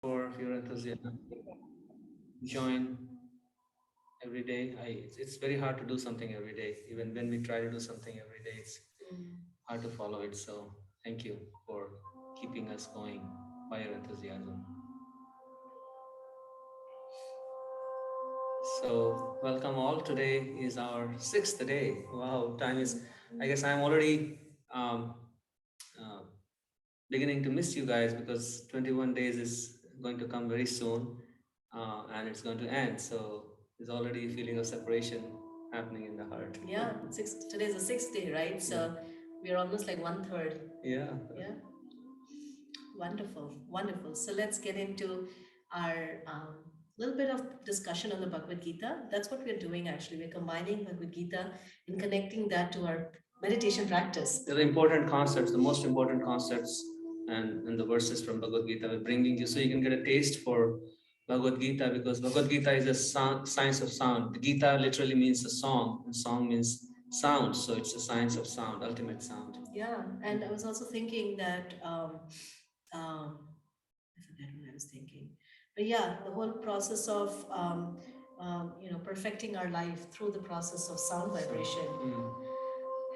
for your enthusiasm. Join every day. It's very hard to do something every day. Even when we try to do something every day, it's hard to follow it. So thank you for keeping us going by your enthusiasm. So welcome all. Today is our sixth day. Wow, time is. I guess I'm already um, uh, beginning to miss you guys because 21 days is going to come very soon, and it's going to end. So there's already a feeling of separation happening in the heart. Yeah, today's the sixth day, right? So we're almost like one third. Yeah. Yeah. Wonderful, wonderful. So let's get into our little bit of discussion on the Bhagavad Gita. That's what we're doing actually. We're combining Bhagavad Gita and connecting that to our meditation practice. There are important concepts, the most important concepts, and the verses from Bhagavad Gita. We're bringing you so you can get a taste for Bhagavad Gita, because Bhagavad Gita is a science of sound. The Gita literally means a song, and song means sound. So it's a science of sound, ultimate sound. Yeah, and I was also thinking that I forget what I was thinking, but yeah, the whole process of perfecting our life through the process of sound vibration.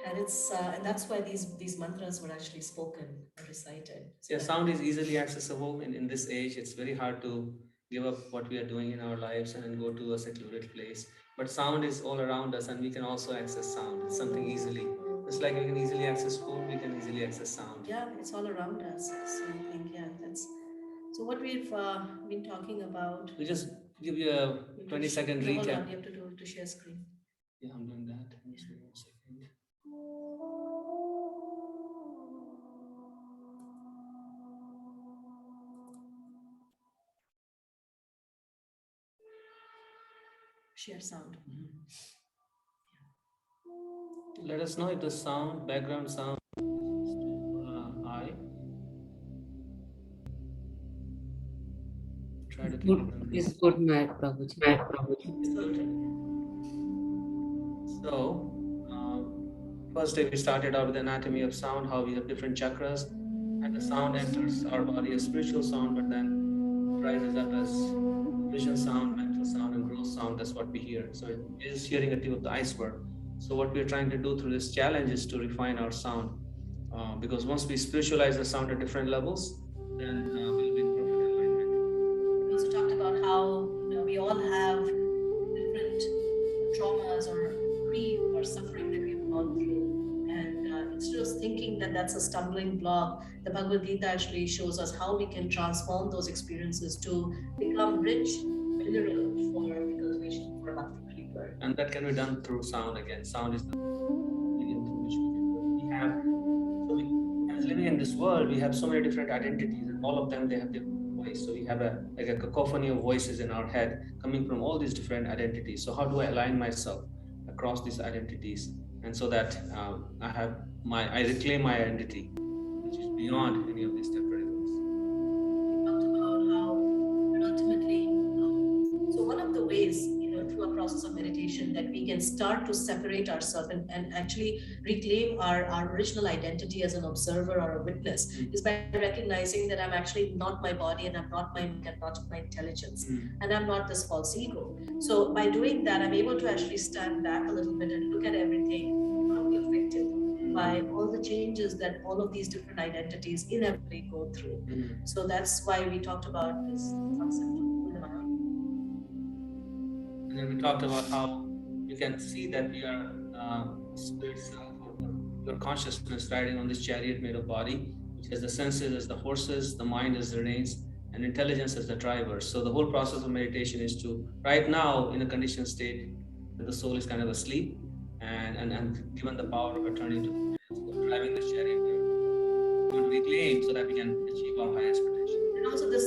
And and that's why these mantras were actually spoken or recited. Yeah, sound is easily accessible in this age. It's very hard to give up what we are doing in our lives and then go to a secluded place. But sound is all around us, and we can also access sound. It's something easily. Just like we can easily access food, we can easily access sound. Yeah, it's all around us. So I think, yeah, that's so what we've been talking about. We just give you a 20-second Hold recap. on, you have to do to share screen. Yeah, I'm doing that. Just give me 1 second. Share sound. Let us know if the sound, background sound is too high. Try to keep it It's good night, Prabhuji. So, first day we started out with anatomy of sound, how we have different chakras, and the sound enters our body as spiritual sound, but then rises up as vision sound, mental sound, and gross sound. That's what we hear. So it is hearing a tip of the iceberg. So what we're trying to do through this challenge is to refine our sound, because once we spiritualize the sound at different levels, then we'll be in perfect alignment. We also talked about how we all have different traumas or grief or suffering that we've gone through, and instead of thinking that that's a stumbling block, the Bhagavad Gita actually shows us how we can transform those experiences to become rich mineral for the cultivation for bhakti rebirth. And that can be done through sound again. Sound is the medium through which we have. So as living in this world, we have so many different identities, and all of them, they have different voice. So we have a cacophony of voices in our head coming from all these different identities. So how do I align myself across these identities, and so that I reclaim my identity, which is beyond any of these temporary things. We talked about how ultimately, so one of the ways, through a process of meditation, that we can start to separate ourselves and actually reclaim our original identity as an observer or a witness is by recognizing that I'm actually not my body, and I'm not my mind, and not my intelligence, and I'm not this false ego. So by doing that, I'm able to actually stand back a little bit and look at everything, not be affected by all the changes that all of these different identities inevitably go through. So that's why we talked about this concept of the mind. And then we talked about how you can see that we are spirit self, or your consciousness riding on this chariot made of body, which has the senses as the horses, the mind as the reins, and intelligence as the driver. So the whole process of meditation is to, right now, in a conditioned state, the soul is kind of asleep, and given the power of returning to driving the chariot, we want to reclaim so that we can achieve our highest potential. And also this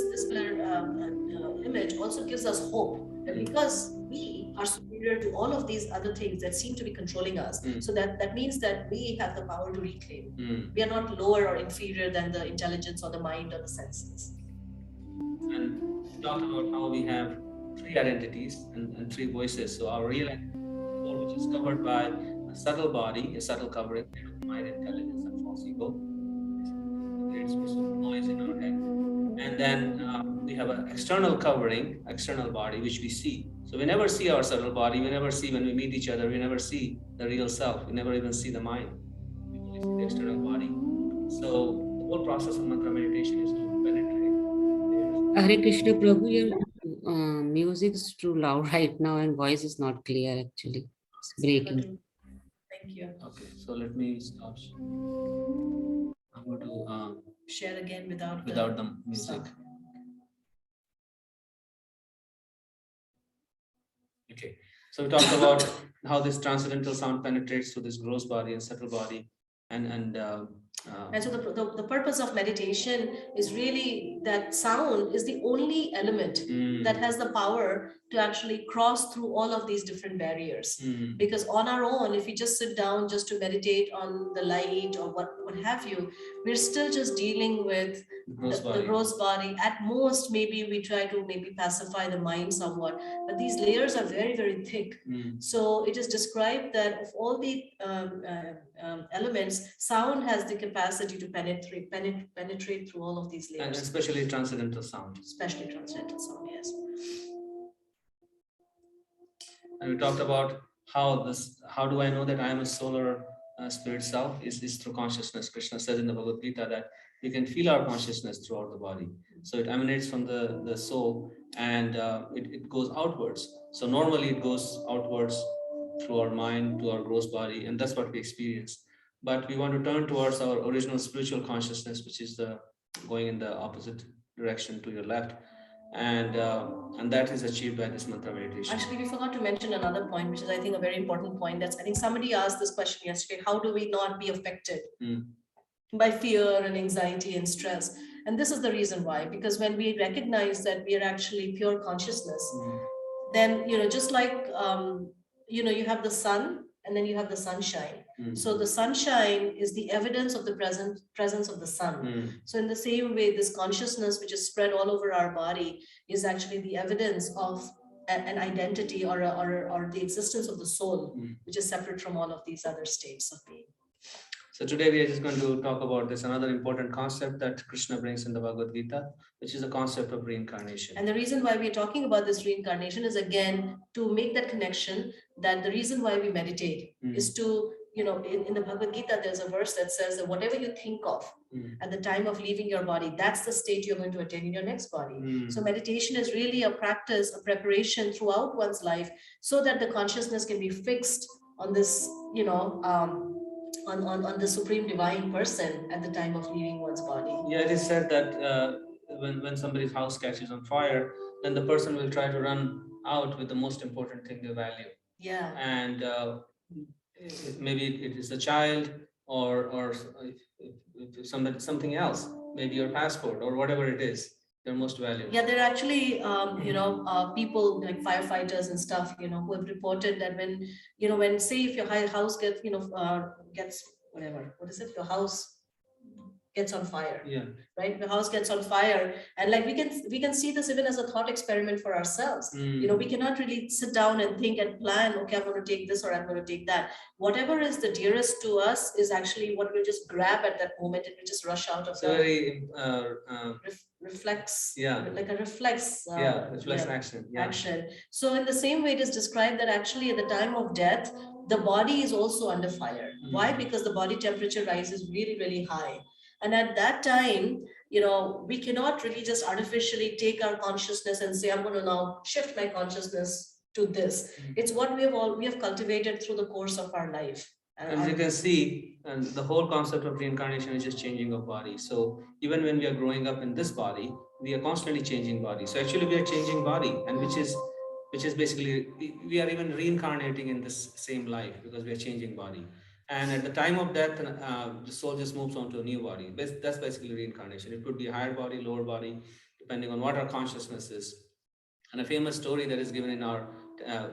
image also gives us hope that because we are superior to all of these other things that seem to be controlling us, so that means that we have the power to reclaim. We are not lower or inferior than the intelligence or the mind or the senses. And we talked about how we have three identities and three voices. So our real identity, which is covered by a subtle body, a subtle covering made of mind, intelligence, and false ego, creates source of noise in our head. And then we have an external covering, external body, which we see. So we never see our subtle body. We never see when we meet each other. We never see the real self. We never even see the mind. We only see the external body. So the whole process of mantra meditation is to penetrate layers. Hare Krishna Prabhu, your music is too loud right now and voice is not clear actually. It's So I'm going breaking. to thank you. Okay, so let me stop. I'm going to Share again without the music. sound. Okay, so we talked about how this transcendental sound penetrates through this gross body and subtle body, And so the purpose of meditation is really that sound is the only element that has the power to actually cross through all of these different barriers. Because on our own, if we just sit down just to meditate on the light or what have you, we're still just dealing with the gross body. At most, maybe we try to maybe pacify the mind somewhat, but these layers are very, very thick. So it is described that of all the elements, sound has the capacity to penetrate through all of these layers. And especially transcendental sound. Especially transcendental sound, yes. And we talked about how do I know that I am a solar spirit self is through consciousness. Krishna says in the Bhagavad Gita that we can feel our consciousness throughout the body. So it emanates from the soul and it goes outwards. So normally it goes outwards through our mind to our gross body, and that's what we experience. But we want to turn towards our original spiritual consciousness, which is the going in the opposite direction to your left, and that is achieved by this mantra meditation. Actually, we forgot to mention another point, which is I think a very important point. That's I think somebody asked this question yesterday: how do we not be affected by fear and anxiety and stress? And this is the reason why, because when we recognize that we are actually pure consciousness, then just like you have the sun and then you have the sunshine. So the sunshine is the evidence of the presence of the sun. So in the same way, this consciousness which is spread all over our body is actually the evidence of an identity or the existence of the soul, which is separate from all of these other states of being. So today we are just going to talk about this another important concept that Krishna brings in the Bhagavad Gita, which is the concept of reincarnation. And the reason why we're talking about this reincarnation is again to make that connection that the reason why we meditate is to, in the Bhagavad Gita, there's a verse that says that whatever you think of at the time of leaving your body, that's the state you're going to attain in your next body. So meditation is really a practice, a preparation throughout one's life so that the consciousness can be fixed on this, on the supreme divine person at the time of leaving one's body. Yeah, it is said that when somebody's house catches on fire, then the person will try to run out with the most important thing they value. Yeah. And maybe it is a child or if something else, maybe your passport or whatever it is, their most valuable. Yeah, there are actually, people like firefighters and stuff, who have reported that when say if your house gets, gets whatever, what is it? Your house gets on fire. Yeah. Right? The house gets on fire. And like we can see this even as a thought experiment for ourselves. We cannot really sit down and think and plan, okay, I'm going to take this or I'm going to take that. Whatever is the dearest to us is actually what we'll just grab at that moment and we just rush out of very reflex. Yeah. Like a reflex. Reflex action. Yeah. Action. So in the same way, it is described that actually at the time of death, the body is also under fire. Why? Because the body temperature rises really, really high. And at that time, we cannot really just artificially take our consciousness and say, I'm going to now shift my consciousness to this. It's what we have cultivated through the course of our life. As you can see, and the whole concept of reincarnation is just changing of body. So even when we are growing up in this body, we are constantly changing body. So actually we are changing body, and which is basically we are even reincarnating in this same life because we are changing body. And at the time of death, the soul just moves on to a new body. That's basically reincarnation. It could be a higher body, lower body, depending on what our consciousness is. And a famous story that is given in our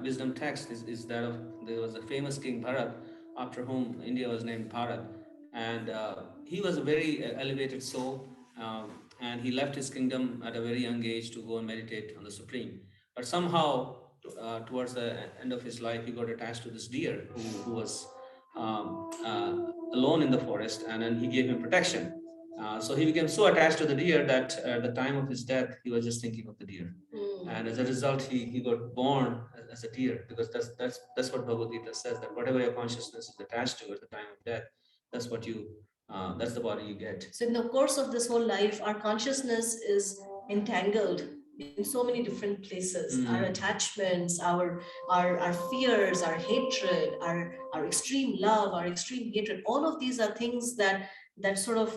wisdom text is that of there was a famous king Bharat, after whom India was named Bharat. And he was a very elevated soul, and he left his kingdom at a very young age to go and meditate on the Supreme. But somehow, towards the end of his life, he got attached to this deer who was alone in the forest, and then he gave him protection. So he became so attached to the deer that at the time of his death, he was just thinking of the deer. And as a result, he got born as a deer, because that's what Bhagavad Gita says, that whatever your consciousness is attached to at the time of death, that's what you that's the body you get. So in the course of this whole life, our consciousness is entangled in so many different places. Our attachments, our fears, our hatred, our extreme love, our extreme hatred, all of these are things that sort of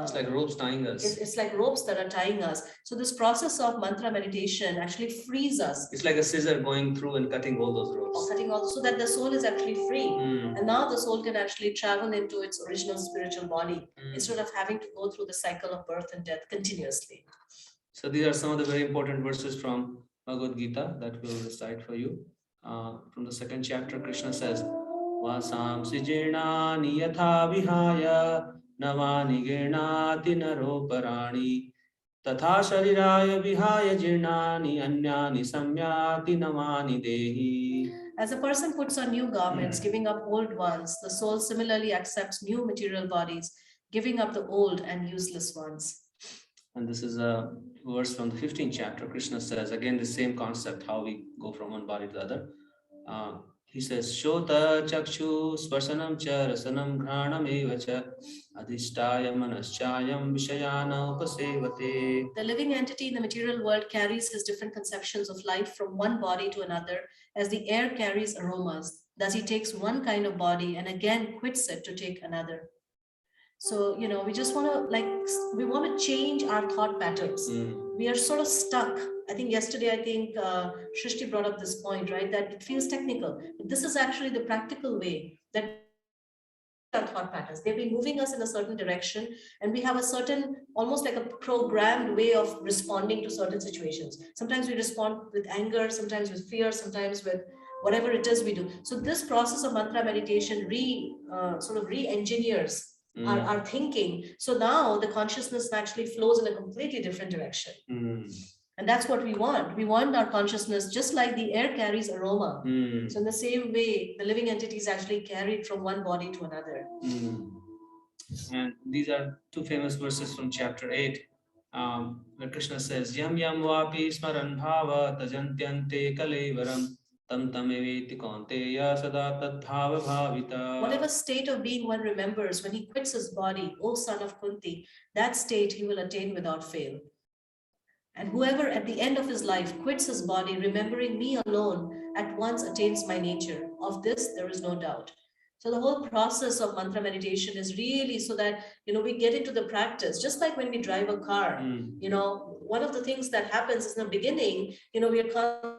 It's like ropes tying us. it's like ropes that are tying us. So this process of mantra meditation actually frees us. It's like a scissor going through and cutting all those ropes. Cutting all, so that the soul is actually free. And now the soul can actually travel into its original spiritual body instead of having to go through the cycle of birth and death continuously. So these are some of the very important verses from Bhagavad Gita that we'll recite for you. From the second chapter, Krishna says, Vasamsi jirnani yatha vihaya navani girnati naroparani tatha shariraya vihaya jirnani anyani samyati navani dehi. As a person puts on new garments, giving up old ones, the soul similarly accepts new material bodies, giving up the old and useless ones. And this is a verse from the 15th chapter. Krishna says, again, the same concept, how we go from one body to the other. He says, Shota chakshu sparsanam cha rasanam ghranam eva cha adhishtaya manaschayam vishayana upasevate. The living entity in the material world carries his different conceptions of life from one body to another, as the air carries aromas. Thus he takes one kind of body and again quits it to take another. So, we just want to we want to change our thought patterns. We are sort of stuck. I think yesterday, Shrishti brought up this point, right? That it feels technical. But this is actually the practical way that we can change our thought patterns. They've been moving us in a certain direction, and we have a certain, almost like a programmed way of responding to certain situations. Sometimes we respond with anger, sometimes with fear, sometimes with whatever it is we do. So this process of mantra meditation sort of re-engineers our thinking. So now the consciousness actually flows in a completely different direction. And that's what we want. We want our consciousness, just like the air carries aroma. So in the same way, the living entity is actually carried from one body to another. And these are two famous verses from chapter 8, where Krishna says, Yam yam vapi smaran bhava tajantyante kalevaram tam tameveti kaunteya sada tad bhava bhavita. Whatever state of being one remembers when he quits his body, O son of Kunti, that state he will attain without fail. And whoever at the end of his life quits his body, remembering me alone, at once attains my nature. Of this, there is no doubt. So the whole process of mantra meditation is really so that, we get into the practice, just like when we drive a car. One of the things that happens is in the beginning, we are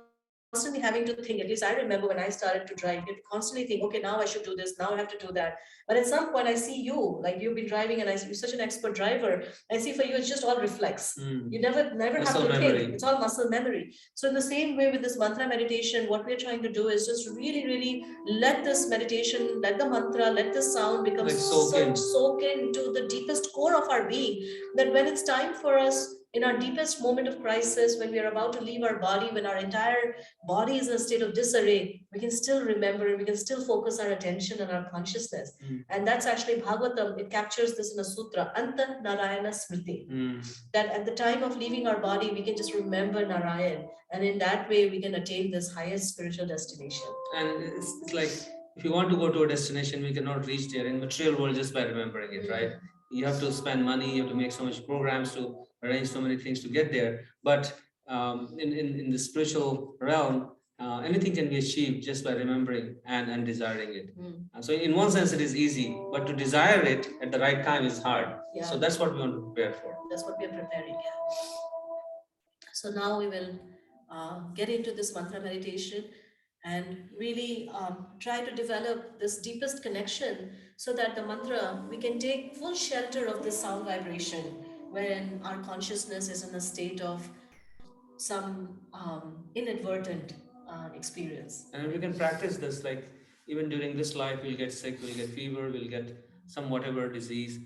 constantly having to think, at least I remember when I started to drive, you have to constantly think, okay, now I should do this, now I have to do that. But at some point I see you, like you've been driving and you're such an expert driver. I see for you, it's just all reflex. You never have Muscle to memory. think. It's all muscle memory. So in the same way with this mantra meditation, what we're trying to do is just really, really let this meditation, let the mantra, let the sound become soak into the deepest core of our being, that when it's time for us in our deepest moment of crisis, when we are about to leave our body, when our entire body is in a state of disarray, we can still remember and we can still focus our attention and our consciousness. And that's actually Bhagavatam. It captures this in a sutra, Anta Narayana Smriti. That at the time of leaving our body, we can just remember Narayan. And in that way, we can attain this highest spiritual destination. And it's like, if you want to go to a destination, we cannot reach there in material world just by remembering it, right? You have to spend money, you have to make so much programs to arrange so many things to get there. But in the spiritual realm, anything can be achieved just by remembering and desiring it. So in one sense, it is easy, but to desire it at the right time is hard. Yeah. So that's what we want to prepare for. That's what we are preparing, yeah. So now we will get into this mantra meditation and really try to develop this deepest connection so that the mantra, we can take full shelter of this sound vibration when our consciousness is in a state of some inadvertent experience. And we can practice this, like even during this life, we'll get sick, we'll get fever, we'll get some whatever disease,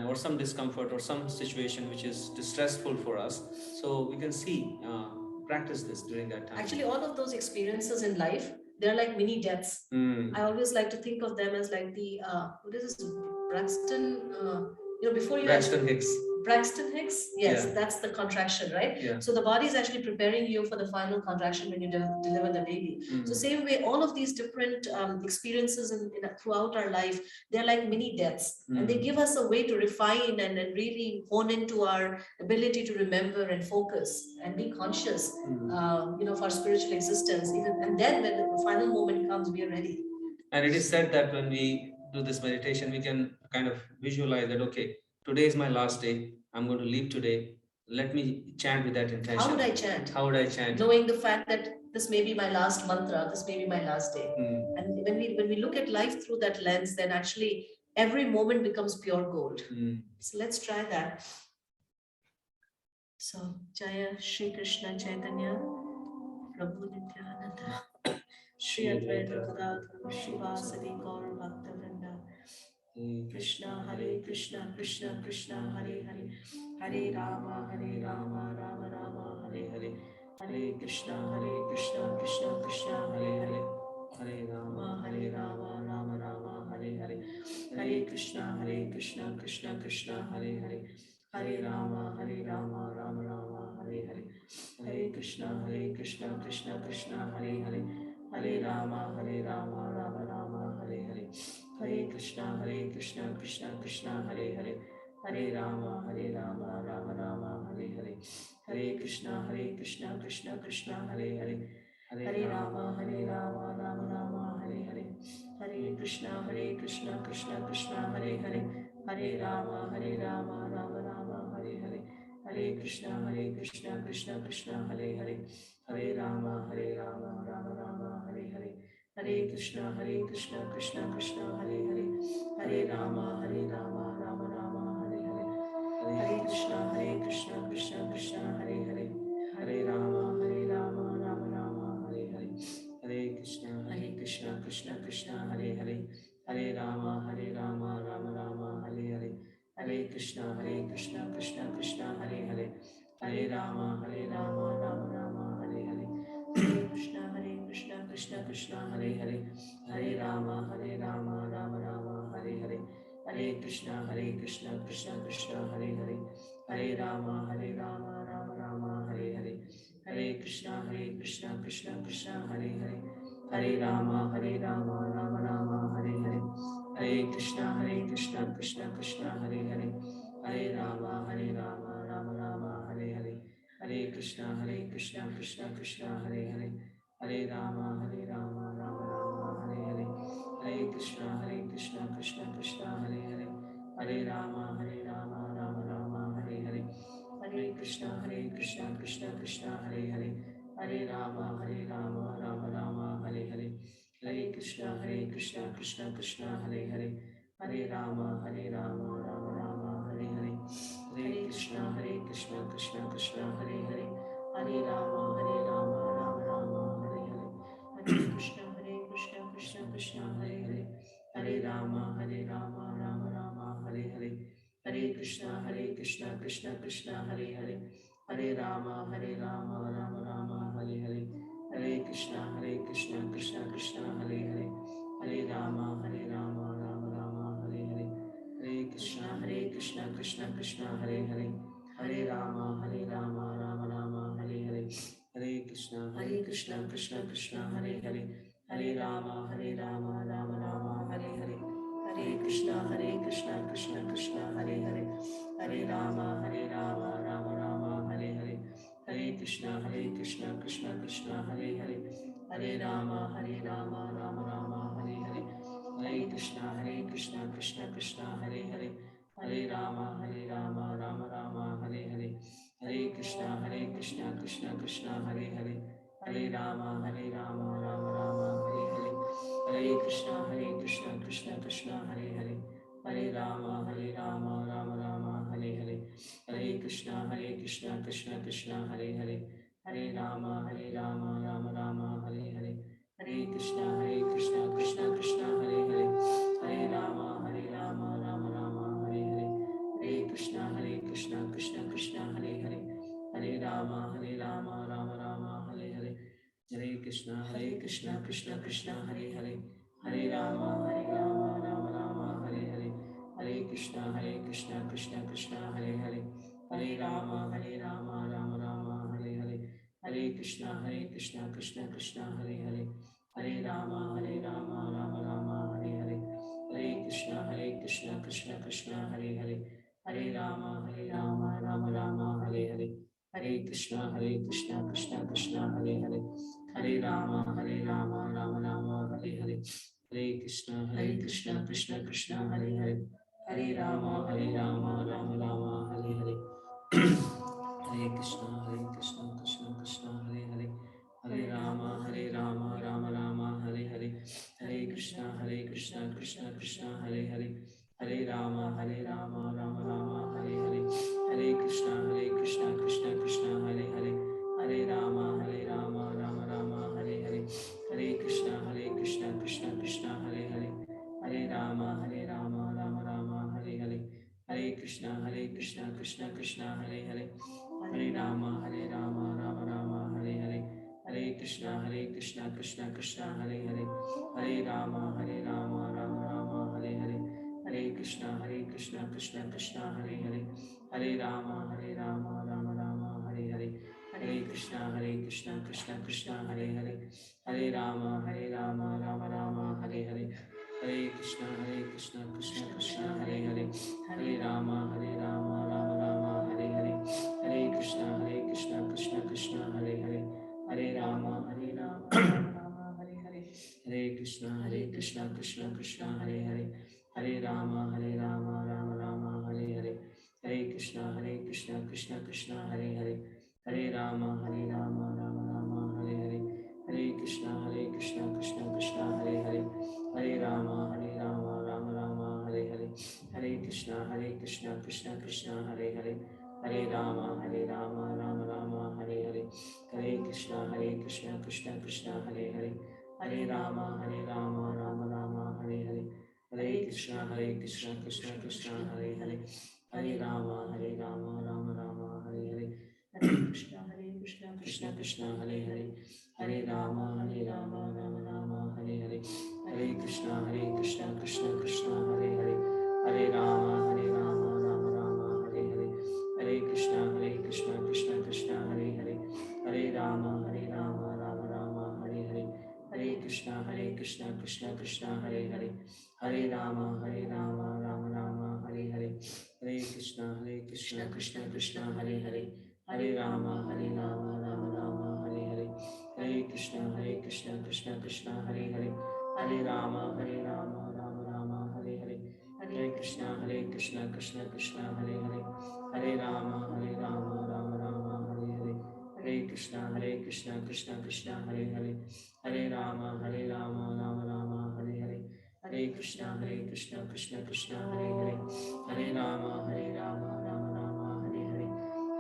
or some discomfort or some situation which is distressful for us. So we can practice this during that time. Actually, all of those experiences in life, they're like mini deaths. I always like to think of them as like the, what is this, Braxton before you Braxton Hicks. Braxton Hicks, yes, Yeah. that's the contraction, right? Yeah. So the body is actually preparing you for the final contraction when you deliver the baby. So same way, all of these different experiences throughout our life, they're like mini deaths, and they give us a way to refine and really hone into our ability to remember and focus and be conscious, of our spiritual existence. And then when the final moment comes, we are ready. And it is said that when we do this meditation, we can kind of visualize that, okay, today is my last day. I'm going to leave today. Let me chant with that intention. How would I chant? How would I chant? Knowing the fact that this may be my last mantra, this may be my last day. And when we look at life through that lens, then actually every moment becomes pure gold. So let's try that. So Jaya Shri Krishna Chaitanya Prabhu Nityananda Shri Advaita Gadadhar Shivasadi Gaur Bhakta Vrinda Krishna Hare Krishna Krishna Krishna Hare Hare Hare Rama Rama Rama Hare Hare Hare Krishna Krishna Krishna Hare Hare Hare Rama Rama Hare Hare Hare Krishna Krishna Krishna Hare Hare Hare Rama Rama Hare Hare Hare Krishna Krishna Krishna Hare Hare Hare Rama Rama Hare Hare Hare Krishna Krishna Krishna Hare Hare Hare Rama Rama Hare Hare Hare Krishna Krishna Krishna Hare Hare Hare Rama Rama Hare Hare Hare Krishna Krishna Krishna Hare Hare Hare Rama Rama Hare Hare Hare Krishna Krishna Krishna Hare Hare Hare Rama Rama Hare Hare Hare Krishna Krishna Krishna Hare Hare Hare Rama Rama Hare Hare Hare Krishna Krishna Krishna Hare Hare Hare Rama Rama Hare Hare Hare Krishna Krishna Hare Hare Hare Rama Rama Hare Hare Hare Krishna Krishna Krishna Hare Hare Hare Rama Rama Hare Hare Hare Krishna Krishna Hare Hare Hare Rama Rama Hare Hare Hare Krishna Krishna Hare Hare Hare Rama Rama Hare Hare Hare Krishna Krishna Hare Hare Hare Rama Rama Hare Hare Hare Krishna Krishna Hare Hare Hare Rama Rama Hare Hare Hare Krishna Krishna Hare Hare Hare Rama Rama Hare Hare Hare Krishna Krishna Hare Hare Hare Rama Rama Hare Hare Hare Krishna Krishna Hare Hare Hare Rama Rama Hare Hare Hare Krishna Krishna Hare Hare Hare Rama Rama Hare Hare Hare Krishna Krishna Hare Hare Hare Rama Rama Hare Hare Hare Krishna Krishna Hare Hare Hare Rama Rama Hare Hare Hare Krishna Krishna Hare Hare Hare Rama Rama Hare Hare Hare Krishna Krishna Hare Hare Hare Rama Rama Hare Hare Hare Krishna Krishna Hare Hare Hare Rama Rama Hare Hare Hare Krishna Krishna Hare Hare Hare Rama Rama Hare Hare Hare Krishna Krishna Hare Hare Hare Rama Rama Hare Hare Hare Krishna Krishna Hare Hare Hare Rama Rama Hare Hare Hare Krishna Krishna Hare Hare Hare Rama Rama Hare Hare Hare Krishna Krishna Hare Hare Hare Rama Rama Hare Hare Hare Krishna Krishna Hare Hare Hare Rama Rama Hare Hare Hare Krishna Krishna Hare Hare Hare Rama Rama Hare Hare Hare Krishna Krishna Hare Hare Hare Rama Rama Hare Hare Hare Krishna Krishna Hare Hare Hare Rama Rama Hare Hare Hare Krishna Krishna Hare Hare Hare Rama Rama Hare Hare Hare Krishna Krishna Krishna Hare Hare, Hare Rama Rama Rama Hare Hare, Hare Krishna Krishna Krishna Hare Hare, Hare Rama Rama Rama Hare Hare, Hare Krishna Krishna Krishna Hare Hare, Hare Rama Rama Rama Hare Hare, Hare Krishna Krishna Krishna Hare Hare, Hare Rama Rama Rama Hare Hare, Hare Krishna Krishna Krishna Hare Hare, Hare Rama Rama Rama Hare Hare. Hare Krishna Krishna Krishna Hare Hare, Hare Rama Rama Rama Hare Hare, Hare Krishna Krishna Krishna Hare Hare, Hare Rama Rama Rama Hare Hare, Hare Krishna Krishna Krishna Hare Hare, Hare Rama Rama Rama Hare Hare, Hare Krishna Krishna Krishna Hare Hare, Hare Rama Rama Rama Hare Hare, Hare Krishna Krishna Krishna Hare Hare, Hare Rama Rama Rama Hare Hare, Hare Krishna Krishna Krishna Hare Hare, Hare Rama Rama Rama Hare Hare, Hare Krishna Krishna Krishna Hare Hare, Hare Rama Rama Rama Hare Hare, Hare Krishna Krishna Krishna Hare Hare, Hare Rama Rama Rama Hare Hare, Hare Krishna Krishna Krishna Hare Hare, Hare Rama Rama Rama Hare Hare, Hare Krishna Krishna Krishna Hare Hare, Hare Rama Rama Hare Hare, Hare Krishna Krishna Krishna Hare Hare, Hare Rama Rama Rama Hare Hare, Hare Krishna Krishna Krishna Hare Hare, Hare Rama Rama Rama Hare Hare, Hare Krishna Krishna Krishna Hare Hare, Hare Rama Rama Rama Hare Hare, Hare Krishna Krishna Krishna Hare Hare, Hare Rama Rama Rama Hare Hare, Hare Krishna Krishna Krishna Hare Hare, Hare Rama Rama Rama Hare Hare, Hare Krishna Krishna Krishna Hare Hare, Hare Rama Rama Rama Hare Hare, Hare Krishna Krishna Hare Hare, Hare Rama Rama Rama Hare Hare, Hare Krishna Krishna Krishna Hare Hare, Hare Rama Rama Rama Hare Hare, Hare Krishna Krishna Krishna Hare Hare, Hare Rama Rama Rama Hare Hare, Hare Krishna Krishna Krishna Hare Hare, Hare Rama Rama Rama Hare Hare, Hare Krishna Krishna Krishna Hare Hare, Hare Rama Rama Rama Hare Hare, Hare Krishna Krishna Krishna Hare Hare, Hare Rama Rama Rama Hare Hare, Hare Krishna Krishna Krishna Hare Hare, Hare Rama Rama Rama Hare Hare, Hare Krishna Krishna Krishna Hare Hare, Hare Rama Rama Rama Hare Hare, Hare Krishna Krishna Krishna Hare Hare, Hare Rama Rama Rama Hare Hare,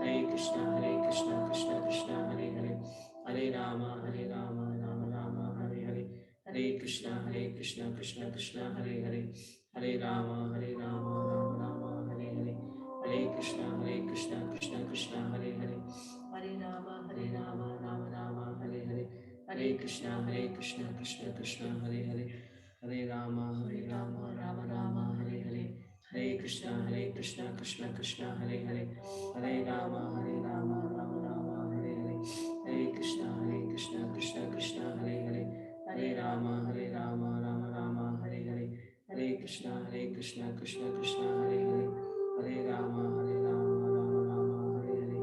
Hare Krishna Krishna Krishna Hare Hare, Hare Rama Rama Rama Hare Hare, Hare Krishna Krishna Krishna Hare Hare, Hare Rama Rama Rama Hare Hare, Hare Krishna Krishna Krishna Hare Hare, Hare Rama Rama Hare Hare, Hare Krishna Krishna Krishna Hare Hare, Hare Rama Rama Rama Hare Hare, Hare Krishna Krishna Krishna Hare Hare, Hare Rama Rama Rama Hare Hare, Hare Krishna Krishna Krishna Hare Hare, Hare Rama Rama Rama Hare Hare,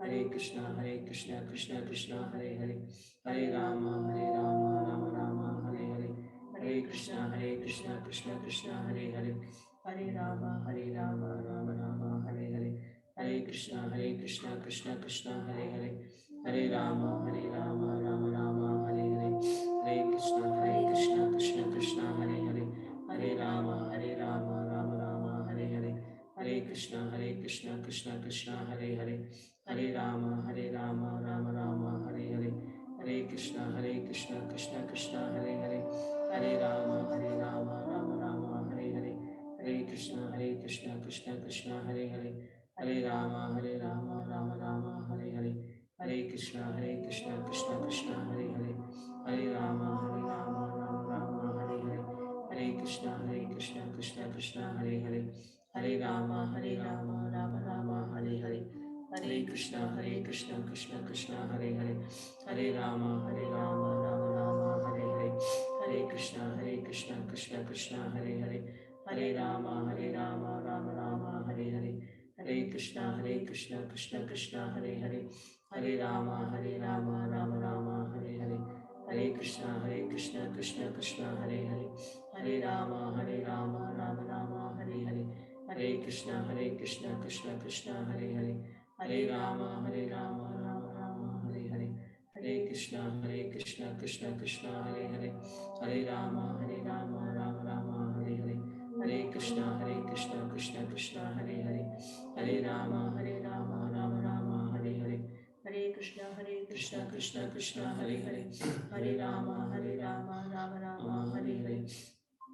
Hare Krishna Krishna Krishna Hare Hare, Hare Rama Rama Rama Hare Hare, Hare Krishna Krishna Krishna Hare Hare, Hare Rama Rama Rama Hare Hare, Hare Krishna Krishna Krishna Hare Hare, Hare Rama Rama Rama Hare Hare, Hare Krishna Krishna Krishna Hare Hare, Hare Rama Rama Rama Hare Hare, Hare Krishna Krishna Krishna Hare Hare, Hare Rama Rama Rama Hare Hare, Hare Krishna Krishna Krishna Hare Hare, Hare Rama Rama Rama Hare Hare, Hare Krishna Krishna Krishna Hare Hare, Hare Rama Rama Hare Hare, Hare Krishna Krishna Krishna Hare Hare, Hare Rama Rama Rama Hare Hare, Hare Krishna Krishna Krishna Hare Hare, Hare Rama Rama Rama Hare Hare, Hare Krishna Krishna Krishna Hare Hare, Hare Rama, Hare Rama, Rama Rama, Hare Hare. Hare Krishna, Krishna Krishna, Hare Hare. Hare Rama, Rama Rama, Hare Hare. Hare Krishna, Krishna Krishna, Hare Hare. Hare Rama, Rama Rama, Hare Hare. Hare Krishna, Krishna Krishna, Hare Hare. Hare Rama, Rama Rama, Hare Hare. Hare Krishna, Krishna Krishna, Hare Hare. Hare Rama, Rama Rama, Hare Hare. Hare Krishna, Krishna Krishna, Hare Hare. Hare Rama, Rama Rama, Hare Hare. Hare Krishna, Krishna Krishna, Hare Hare. Hare Rama, Rama Rama, Hare Hare. Hare Krishna, Krishna Krishna, Hare Hare. Hare Rama, Rama Rama, Hare Hare. Hare Krishna, Krishna Krishna, Hare Hare. Hare Rama, Rama Rama, Hare Hare. Hare Krishna, Krishna Krishna, Hare Hare. Hare Rama, Rama Rama, Hare Hare.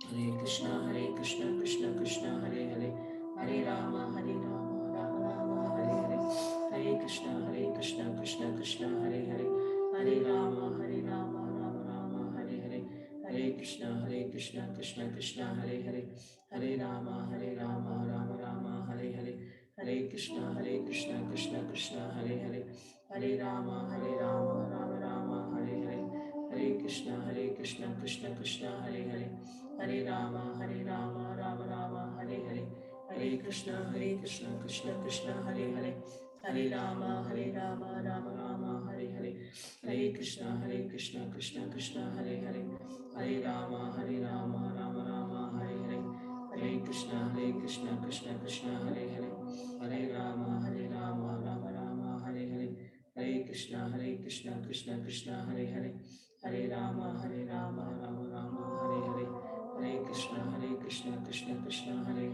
Hare Krishna, Krishna Krishna, Hare Hare. Hare Rama, Rama Rama, Hare Hare. Hare Krishna, Krishna Krishna, Hare Hare. Hare Rama, Rama Rama, Hare Hare. Hare Krishna, Krishna Krishna, Hare Hare. Hare Rama, Rama Rama, Hare Hare. Hare Krishna, Krishna Krishna, Hare Hare. Hare Rama, Rama Rama, Hare Hare. Hare Krishna, Krishna Krishna, Hare Hare. Hare Rama, Rama Rama, Hare Hare. Hare Krishna, Krishna Krishna, Hare Hare. Hare Rama, Rama Rama, Hare Hare. Hare Krishna, Krishna Krishna, Hare Hare. Hare Rama, Rama Rama, Hare Hare. Hare Krishna, Krishna Krishna, Hare Hare. Hare Rama, Rama Rama, Hare Hare. Hare Krishna, Krishna Krishna, Hare Hare. Hare Rama, Rama Rama, Hare Hare. Hare Krishna, Krishna Krishna, Hare Hare. Hare Rama, Rama Rama, Hare Hare. Hare Krishna, Krishna Krishna, Hare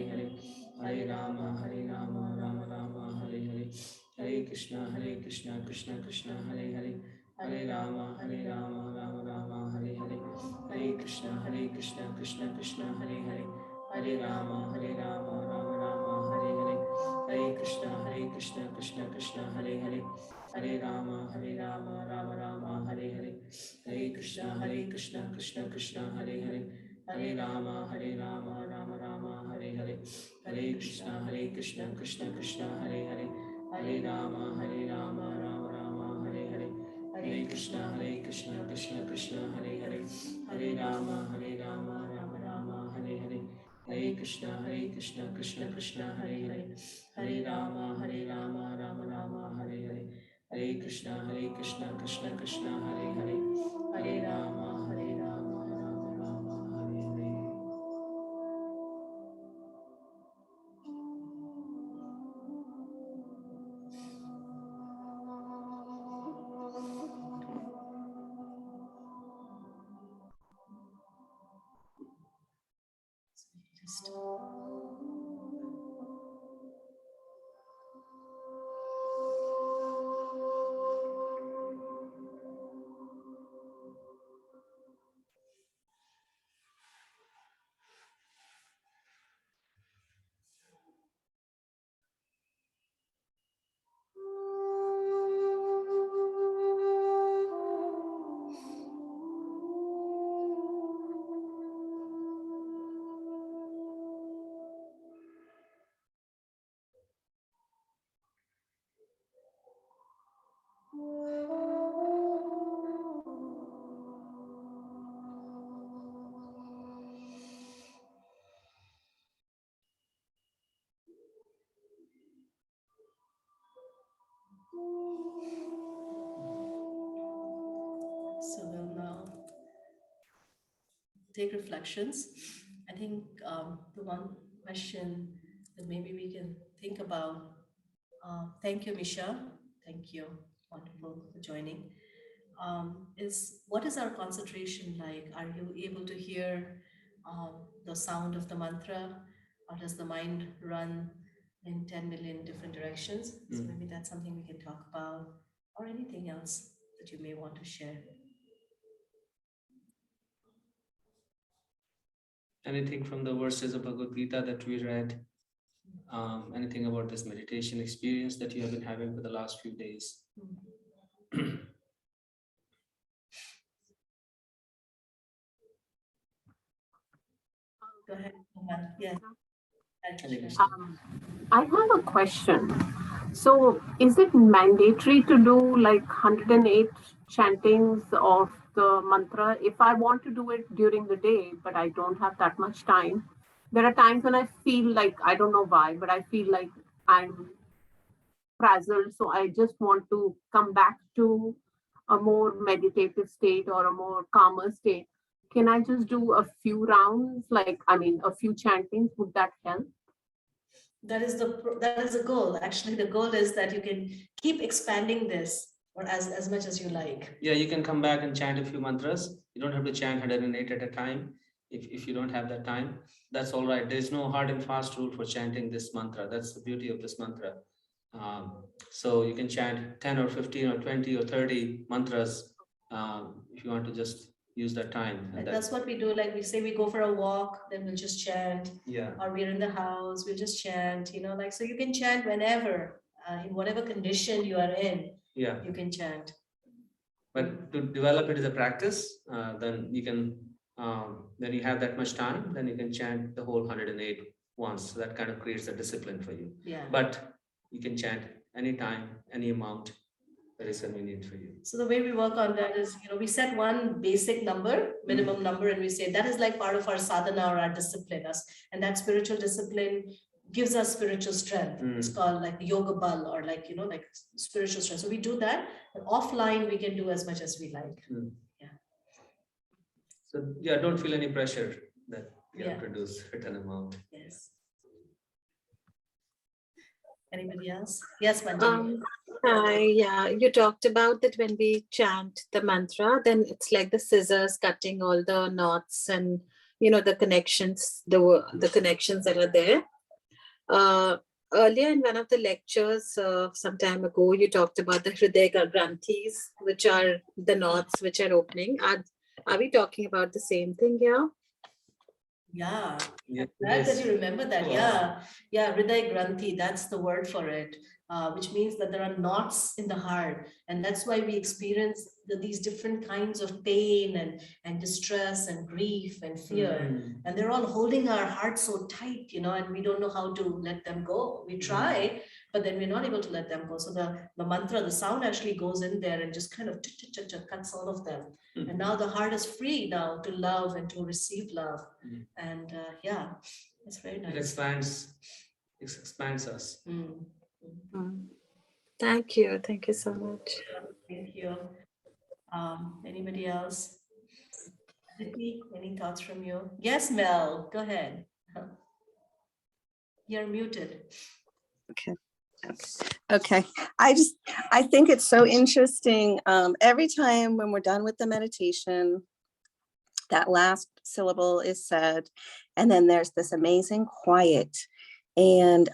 Hare. Hare Rama, Rama Rama, Hare Hare. Hare Krishna, Krishna Krishna, Hare Hare. Hare Rama, Rama Rama, Hare Hare. Hare Krishna, Krishna Krishna, Hare Hare. Hare Rama, Rama Rama, Hare Hare. Hare Krishna, Krishna Krishna, Hare Hare. Hare Rama, Rama Rama, Hare Hare. Hare Krishna, Krishna Krishna, Hare Hare. Hare Rama, Rama Rama, Hare Hare. Hare Krishna, Krishna Krishna, Hare Hare. Hare Rama, Rama Rama, Hare Hare. Hare Krishna, Krishna Krishna, Hare Hare. Hare Rama, Rama Rama, Hare Hare. Hare Krishna, Krishna Krishna, Hare Hare. Hare Rama, Rama Rama, Hare Hare. Just so we'll now take reflections. I think the one question that maybe we can think about. Thank you, Misha. Thank you. Wonderful for joining. Is what is our concentration like? Are you able to hear the sound of the mantra, or does the mind run in 10 million different directions? So maybe that's something we can talk about, or anything else that you may want to share. Anything from the verses of Bhagavad Gita that we read? Anything about this meditation experience that you have been having for the last few days? Go ahead. Yeah. I have a question. So, is it mandatory to do like 108 chantings of the mantra? If I want to do it during the day, but I don't have that much time, there are times when I feel like, I don't know why, but I feel like I'm frazzled. So, I just want to come back to a more meditative state or a more calmer state. Can I just do a few rounds, a few chantings? Would that help? That is the goal. Actually, the goal is that you can keep expanding this or as much as you like. Yeah, you can come back and chant a few mantras. You don't have to chant 108 at a time. If you don't have that time, that's all right. There's no hard and fast rule for chanting this mantra. That's the beauty of this mantra. So you can chant 10 or 15 or 20 or 30 mantras if you want to just use that time. And that's what we do. Like we say, we go for a walk, then we'll just chant. Yeah. Or we're in the house, we'll just chant. So you can chant whenever, in whatever condition you are in. Yeah. You can chant. But to develop it as a practice, then you can. Then you have that much time, then you can chant the whole 108 once. So that kind of creates a discipline for you. Yeah. But you can chant anytime, any amount that is convenient for you. So the way we work on that is, we set one basic number, minimum number, and we say that is like part of our sadhana or our discipline. And that spiritual discipline gives us spiritual strength. It's called like the yoga bal or like spiritual strength. So we do that. But offline, we can do as much as we like. So don't feel any pressure that you have to do a certain amount. Yes. Anybody else? Yes, Manjari. Yeah, you talked about that when we chant the mantra, then it's like the scissors cutting all the knots and the connections, the connections that are there. Earlier in one of the lectures, some time ago, you talked about the Hridaya Granthis, which are the knots which are opening. Are we talking about the same thing here? Yeah, Yeah, glad that you remember that. Wow. Yeah, Hriday Granthi, that's the word for it, which means that there are knots in the heart. And that's why we experience these different kinds of pain and distress and grief and fear. And they're all holding our hearts so tight, and we don't know how to let them go. We try, but then we're not able to let them go. So the mantra, the sound actually goes in there and just kind of cuts all of them. And now the heart is free now to love and to receive love. And it's very nice. It expands us. Thank you. Thank you so much. Thank you. Anybody else? Vicky, any thoughts from you? Yes, Mel, go ahead. You're muted. Okay. I think it's so interesting. Every time when we're done with the meditation, that last syllable is said, and then there's this amazing quiet, and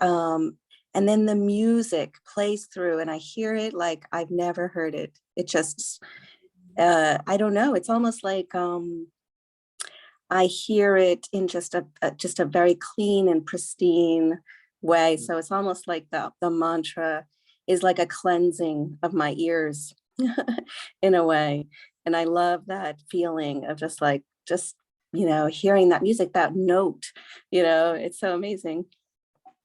then the music plays through, and I hear it like I've never heard it. It just, I don't know. It's almost like I hear it in just a very clean and pristine way. So it's almost like the mantra is like a cleansing of my ears in a way. And I love that feeling of just hearing that music, that note, it's so amazing.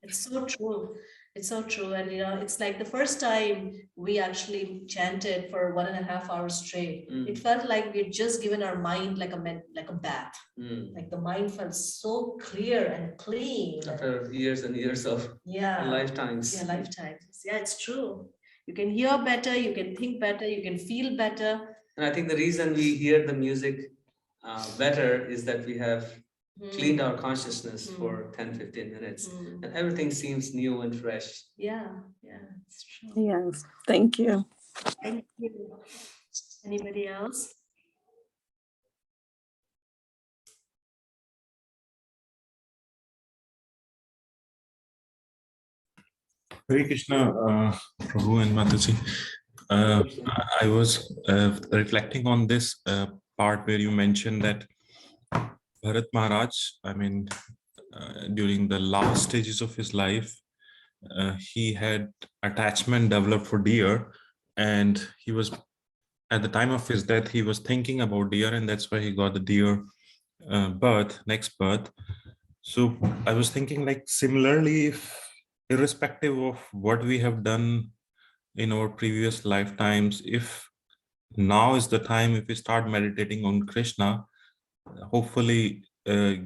It's so true. It's so true. And, it's like the first time we actually chanted for 1.5 hours straight, it felt like we'd just given our mind like a bath. Like the mind felt so clear and clean. After years and years of lifetimes. Yeah, lifetimes. Yeah, it's true. You can hear better, you can think better, you can feel better. And I think the reason we hear the music better is that we have cleaned our consciousness for 10-15 minutes and everything seems new and fresh. Yeah, it's true. Yes, thank you. Thank you. Anybody else? Hare Krishna, Prabhu and Mataji. I was reflecting on this part where you mentioned that Bharat Maharaj, during the last stages of his life, he had attachment developed for deer, and he was, at the time of his death, he was thinking about deer, and that's why he got the deer next birth. So I was thinking, like, similarly, if irrespective of what we have done in our previous lifetimes, if now is the time, if we start meditating on Krishna, hopefully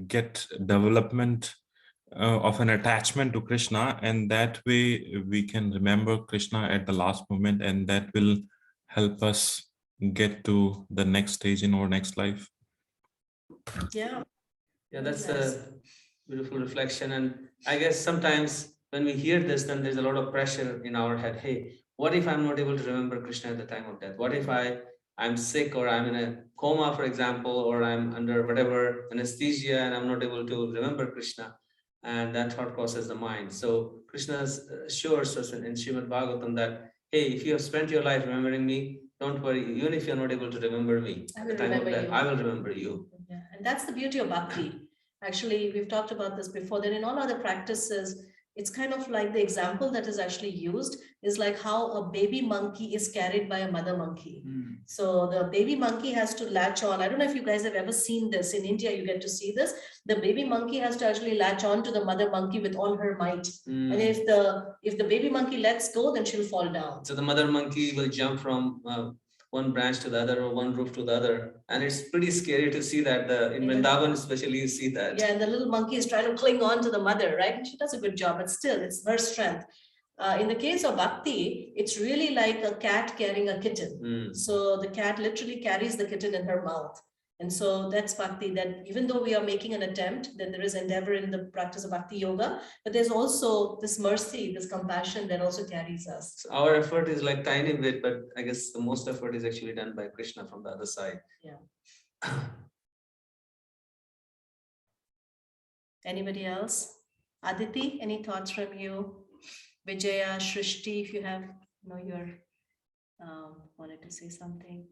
get development of an attachment to Krishna, and that way we can remember Krishna at the last moment, and that will help us get to the next stage in our next life. Yeah. Yeah, that's Nice. a beautiful reflection. And I guess sometimes when we hear this, then there's a lot of pressure in our head. Hey, what if I'm not able to remember Krishna at the time of death? What if I'm sick, or I'm in a coma, for example, or I'm under whatever anesthesia and I'm not able to remember Krishna? And that thought crosses the mind. So Krishna assures us in Srimad Bhagavatam that, hey, if you have spent your life remembering me, don't worry, even if you're not able to remember me I at will the time of remember death, you. I will remember you. Yeah, and that's the beauty of bhakti. Actually, we've talked about this before, that in all other practices, it's kind of like the example that is actually used is like how a baby monkey is carried by a mother monkey. So the baby monkey has to latch on. I don't know if you guys have ever seen this. In India, you get to see this. The baby monkey has to actually latch on to the mother monkey with all her might. And if the baby monkey lets go, then she'll fall down. So the mother monkey will jump from one branch to the other, or one roof to the other, and it's pretty scary to see that. In Vrindavan especially, you see that. Yeah, and the little monkey is trying to cling on to the mother, right? And she does a good job, but still, it's her strength. In the case of bhakti, it's really like a cat carrying a kitten. So the cat literally carries the kitten in her mouth. And so that's bhakti, that even though we are making an attempt, then there is endeavor in the practice of bhakti yoga, but there's also this mercy, this compassion that also carries us. So our effort is like tiny bit, but I guess the most effort is actually done by Krishna from the other side. Yeah. Anybody else? Aditi, any thoughts from you? Vijaya, Shrishti, if you have, you're wanted to say something.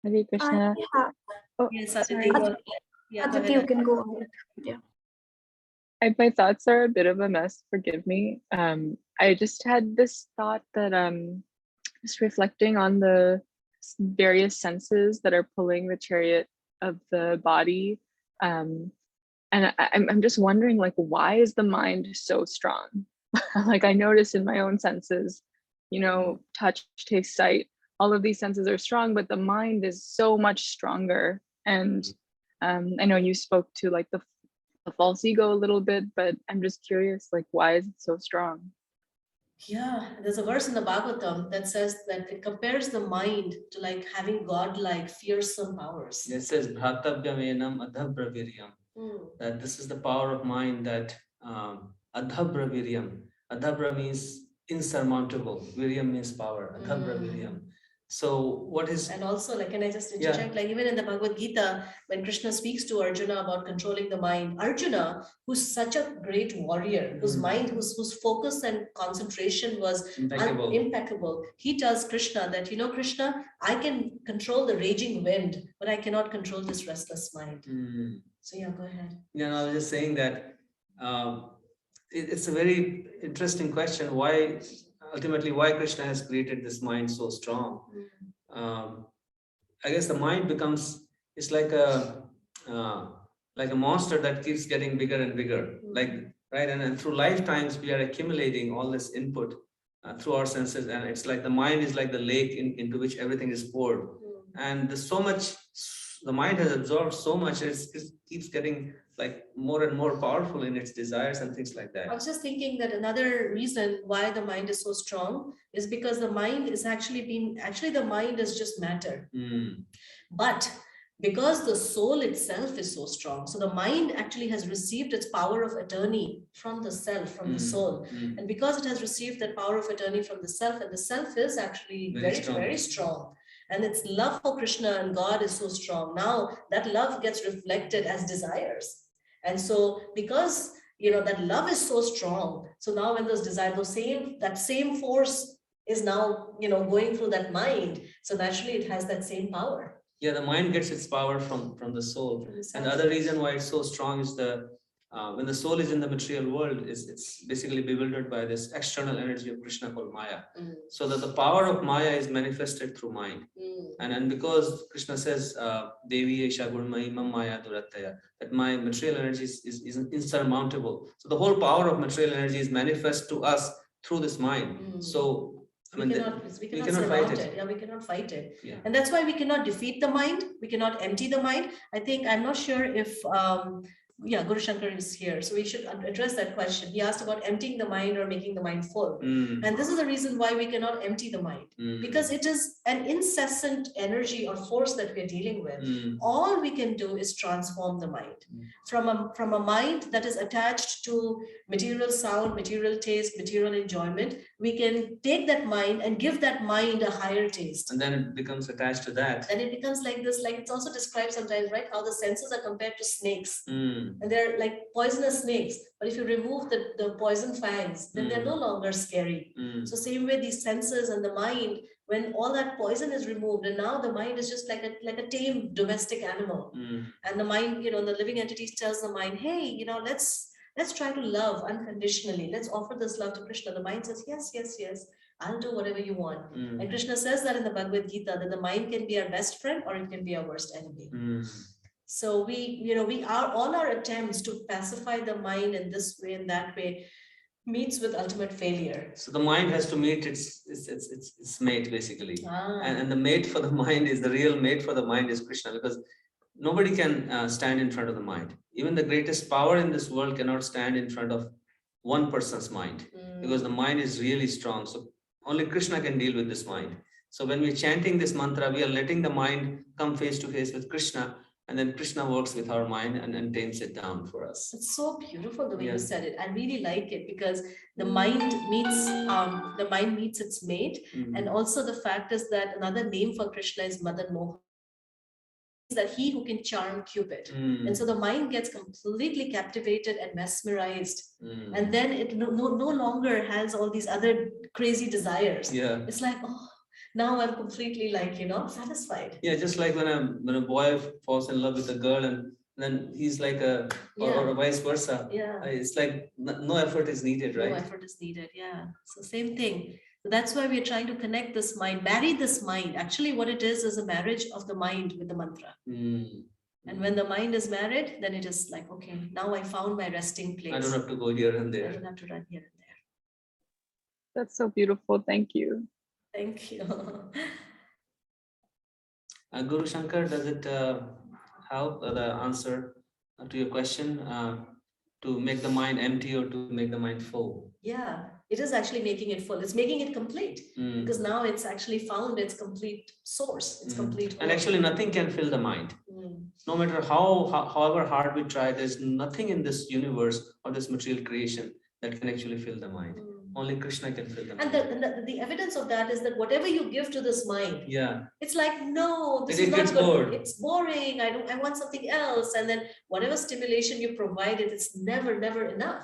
Hare Krishna. Yes, Aditi, go ahead. Yeah, go Aditi, ahead. you can go ahead. Yeah. My thoughts are a bit of a mess, forgive me. I just had this thought that just reflecting on the various senses that are pulling the chariot of the body. And I'm just wondering, like, why is the mind so strong? Like, I notice in my own senses, touch, taste, sight, all of these senses are strong, but the mind is so much stronger. And I know you spoke to like the false ego a little bit, but I'm just curious, like, why is it so strong? Yeah, there's a verse in the Bhagavatam that says that it compares the mind to like having godlike, fearsome powers. It says Bhratavyavenam Adhabraviryam. That this is the power of mind, that Adhabraviryam. Adhabra means insurmountable. Viryam means power. Adhabraviryam. So what is... And also, like, can I just interject? Like, even in the Bhagavad Gita, when Krishna speaks to Arjuna about controlling the mind, Arjuna, who's such a great warrior, whose mind, whose focus and concentration was impeccable, he tells Krishna that, Krishna, I can control the raging wind, but I cannot control this restless mind. So yeah, go ahead. I was just saying that it's a very interesting question. Why Krishna has created this mind so strong? I guess the mind it's like a monster that keeps getting bigger and bigger, right? And through lifetimes we are accumulating all this input through our senses, and it's like the mind is like the lake into which everything is poured, and there's so much. The mind has absorbed so much, it keeps getting like more and more powerful in its desires and things like that. I was just thinking that another reason why the mind is so strong is because the mind is the mind is just matter. But because the soul itself is so strong, so the mind actually has received its power of attorney from the self, from the soul. And because it has received that power of attorney from the self, and the self is actually very strong. And its love for Krishna and God is so strong. Now that love gets reflected as desires. And so because, that love is so strong, so now when those desires, that same force is now, going through that mind. So naturally it has that same power. Yeah, the mind gets its power from the soul. And the other reason why it's so strong is the When the soul is in the material world, it's basically bewildered by this external energy of Krishna called Maya. So that the power of Maya is manifested through mind. And because Krishna says, Devi Esha Gurmai Mam Maya Durataya, that my material energy is insurmountable. So the whole power of material energy is manifest to us through this mind. So I mean, we cannot fight it. Yeah, we cannot fight it. Yeah. And that's why we cannot defeat the mind. We cannot empty the mind. I think, I'm not sure if, yeah, Guru Shankar is here. So we should address that question. He asked about emptying the mind or making the mind full. And this is the reason why we cannot empty the mind. Because it is an incessant energy or force that we're dealing with. All we can do is transform the mind. From a mind that is attached to material sound, material taste, material enjoyment, we can take that mind and give that mind a higher taste. And then it becomes attached to that. And it becomes like this, like it's also described sometimes, right? How the senses are compared to snakes. And they're like poisonous snakes. But if you remove the poison fangs, then they're no longer scary. So same way these senses and the mind, when all that poison is removed, and now the mind is just like a tame domestic animal. And the mind, the living entities tells the mind, hey, let's try to love unconditionally. Let's offer this love to Krishna. The mind says, yes, yes, yes. I'll do whatever you want. And Krishna says that in the Bhagavad Gita, that the mind can be our best friend or it can be our worst enemy. So we are, all our attempts to pacify the mind in this way and that way meets with ultimate failure. So the mind has to meet its mate, basically. And the mate for the mind is, the real mate for the mind is Krishna, because nobody can stand in front of the mind. Even the greatest power in this world cannot stand in front of one person's mind, because the mind is really strong. So only Krishna can deal with this mind. So when we're chanting this mantra, we are letting the mind come face to face with Krishna, and then Krishna works with our mind and tames it down for us. It's so beautiful the way you said it. I really like it, because the mind meets its mate. And also the fact is that another name for Krishna is Madan Mohan, that he who can charm Cupid. And so the mind gets completely captivated and mesmerized. And then it no longer has all these other crazy desires. It's like, oh, now I'm completely satisfied. Yeah, just like when a boy falls in love with a girl, and then he's like or vice versa. It's like no effort is needed, right? No effort is needed, yeah. So same thing. So that's why we're trying to connect this mind, marry this mind. Actually, what it is a marriage of the mind with the mantra. And when the mind is married, then it is like, okay, now I found my resting place. I don't have to go here and there. I don't have to run here and there. That's so beautiful. Thank you. Thank you. Guru Shankar, does it help the answer to your question, to make the mind empty or to make the mind full? Yeah, it is actually making it full. It's making it complete, because now it's actually found its complete source. It's complete. And actually nothing can fill the mind. No matter however hard we try, there's nothing in this universe or this material creation that can actually fill the mind. Only Krishna can fill the mind. And the evidence of that is that whatever you give to this mind, it's like, no, this is not good. It's boring. I want something else. And then whatever stimulation you provide it, it's never enough.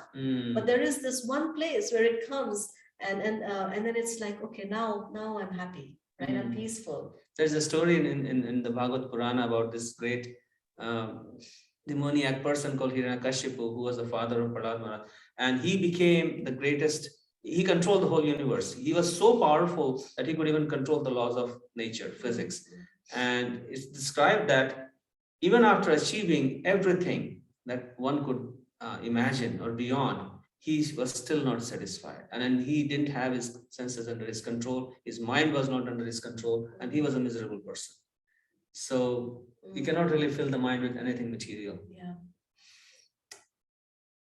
But there is this one place where it comes, and then it's like, okay, now I'm happy, right? I'm peaceful. There's a story in the Bhagavad Purana about this great demoniac person called Hiranyakashipu, who was the father of Prahlad Maharaj, and he became the greatest. He controlled the whole universe. He was so powerful that he could even control the laws of nature, physics. And it's described that even after achieving everything that one could imagine or beyond, he was still not satisfied. And then he didn't have his senses under his control. His mind was not under his control, and he was a miserable person. So you cannot really fill the mind with anything material. Yeah.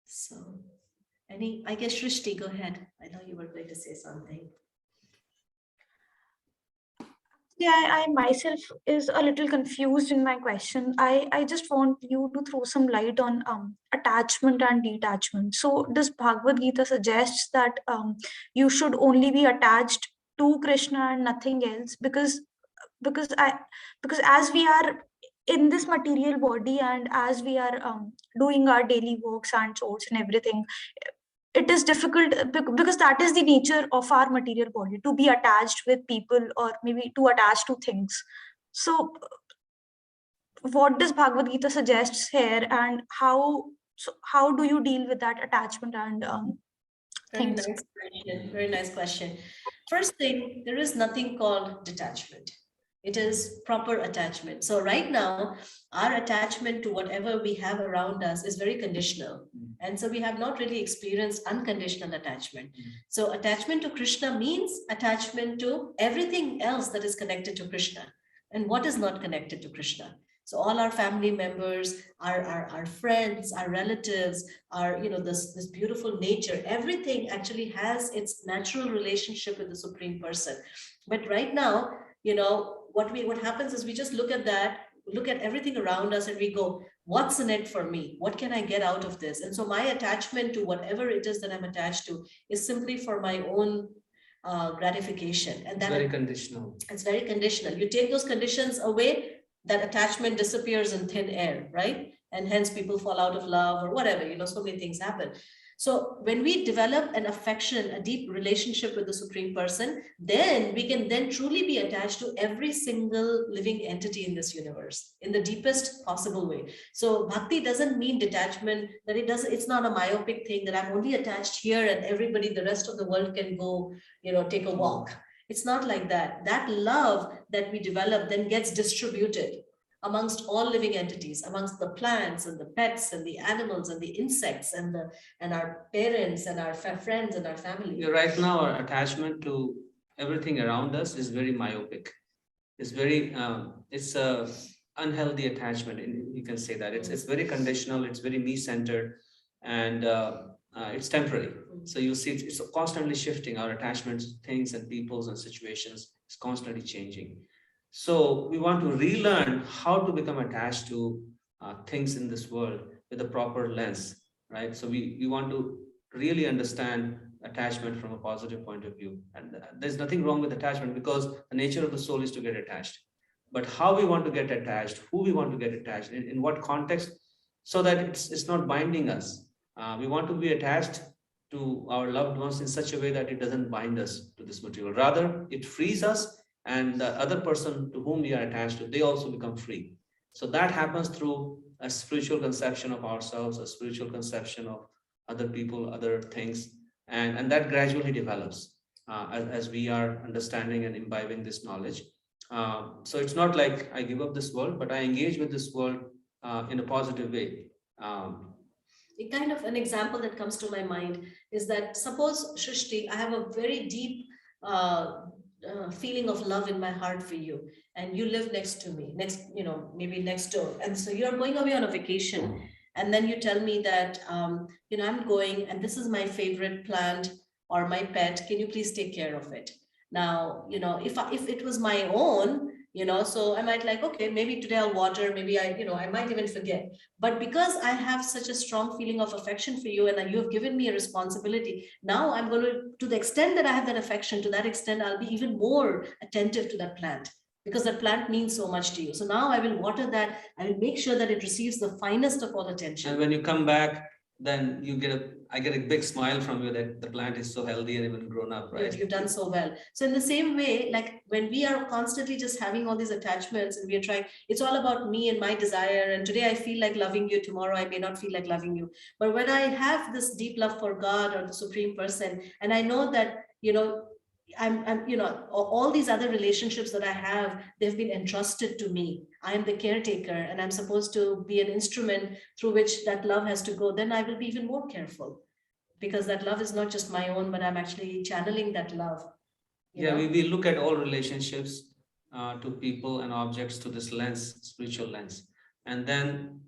So I guess Shrishti, go ahead. I know you were going to say something. Yeah, I myself is a little confused in my question. I just want you to throw some light on attachment and detachment. So does Bhagavad Gita suggests that you should only be attached to Krishna and nothing else? Because as we are in this material body and as we are doing our daily works and chores and everything, it is difficult because that is the nature of our material body, to be attached with people or maybe to attach to things. So what does Bhagavad Gita suggests here, and how So how do you deal with that attachment and Very things? nice question. Very nice question. First thing, there is nothing called detachment. It is proper attachment. So right now, our attachment to whatever we have around us is very conditional. And so we have not really experienced unconditional attachment. So attachment to Krishna means attachment to everything else that is connected to Krishna. And what is not connected to Krishna? So all our family members, our friends, our relatives, our, this beautiful nature, everything actually has its natural relationship with the Supreme Person. But right now, what happens is we just look at that, look at everything around us, and we go, what's in it for me? What can I get out of this? And so my attachment to whatever it is that I'm attached to is simply for my own gratification. And that very conditional. It's very conditional. You take those conditions away, that attachment disappears in thin air, right? And hence people fall out of love or whatever, so many things happen. So when we develop an affection, a deep relationship with the Supreme Person, then we can then truly be attached to every single living entity in this universe in the deepest possible way. So bhakti doesn't mean detachment, that it's not a myopic thing that I'm only attached here and everybody, the rest of the world can go, take a walk. It's not like that. That love that we develop then gets distributed amongst all living entities, amongst the plants and the pets and the animals and the insects and our parents and our friends and our family. Right now, our attachment to everything around us is very myopic. It's very, it's a unhealthy attachment. You can say that it's very conditional. It's very me-centered, and it's temporary. So you see, it's constantly shifting. Our attachments to things and peoples and situations is constantly changing. So we want to relearn how to become attached to things in this world with a proper lens, right? So we want to really understand attachment from a positive point of view. And there's nothing wrong with attachment, because the nature of the soul is to get attached. But how we want to get attached, who we want to get attached, in what context, so that it's not binding us. We want to be attached to our loved ones in such a way that it doesn't bind us to this material. Rather, it frees us, and the other person to whom we are attached to, they also become free. So that happens through a spiritual conception of ourselves, a spiritual conception of other people, other things, and that gradually develops as we are understanding and imbibing this knowledge. So it's not like I give up this world, but I engage with this world in a positive way. Kind of an example that comes to my mind is that, suppose, Shrishti, I have a very deep feeling of love in my heart for you, and you live next to me, maybe next door, and so you're going away on a vacation, and then you tell me that I'm going, and this is my favorite plant or my pet, can you please take care of it? Now, if it was my own, so I might like, okay, maybe today I'll water, maybe I might even forget. But because I have such a strong feeling of affection for you, and you have given me a responsibility, now I'm going to the extent that I have that affection, to that extent, I'll be even more attentive to that plant, because that plant means so much to you. So now I will water that. I will make sure that it receives the finest of all attention. And when you come back, then I get a big smile from you that the plant is so healthy and even grown up, right? You've done so well. So in the same way, like when we are constantly just having all these attachments and we are trying, it's all about me and my desire. And today I feel like loving you, tomorrow I may not feel like loving you. But when I have this deep love for God or the Supreme Person, and I know that, I'm all these other relationships that I have, they've been entrusted to me. I am the caretaker, and I'm supposed to be an instrument through which that love has to go. Then I will be even more careful, because that love is not just my own, but I'm actually channeling that love. We look at all relationships to people and objects to this lens, spiritual lens. And then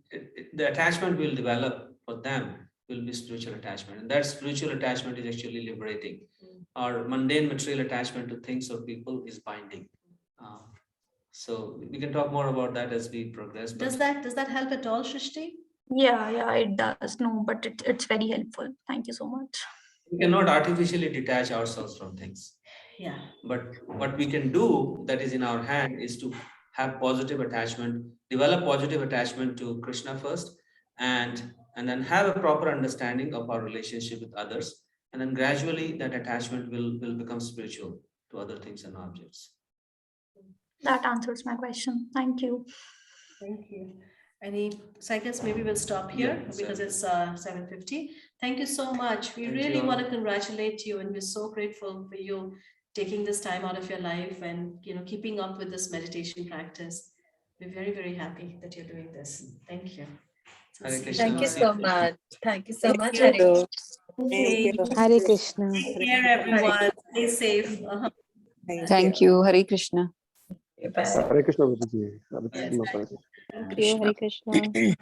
the attachment we'll develop for them will be spiritual attachment. And that spiritual attachment is actually liberating. Our mundane material attachment to things or people is binding. So we can talk more about that as we progress. Does that help at all, Shrishti? Yeah, it does. No, but it's very helpful. Thank you so much. We cannot artificially detach ourselves from things. Yeah. But what we can do that is in our hand is to have positive attachment, develop positive attachment to Krishna first, and then have a proper understanding of our relationship with others. And then gradually that attachment will become spiritual to other things and objects. That answers my question. Thank you. Thank you. Any seconds? Maybe we'll stop here Yeah, because it's 7:50. Thank you so much. We Thank really you. want to congratulate you, and we're so grateful for you taking this time out of your life and keeping up with this meditation practice. We're very, very happy that you're doing this. Thank you. Hare Sincerely. Krishna. Thank you so much. Thank you so Thank much. you. Hare Krishna. Okay. Hare Krishna. Take care, everyone. Stay safe. Thank you. Hare Krishna. Bye. Hare Krishna, Guruji. Hare Yes, Krishna. thank you. Thank you. Hare Krishna.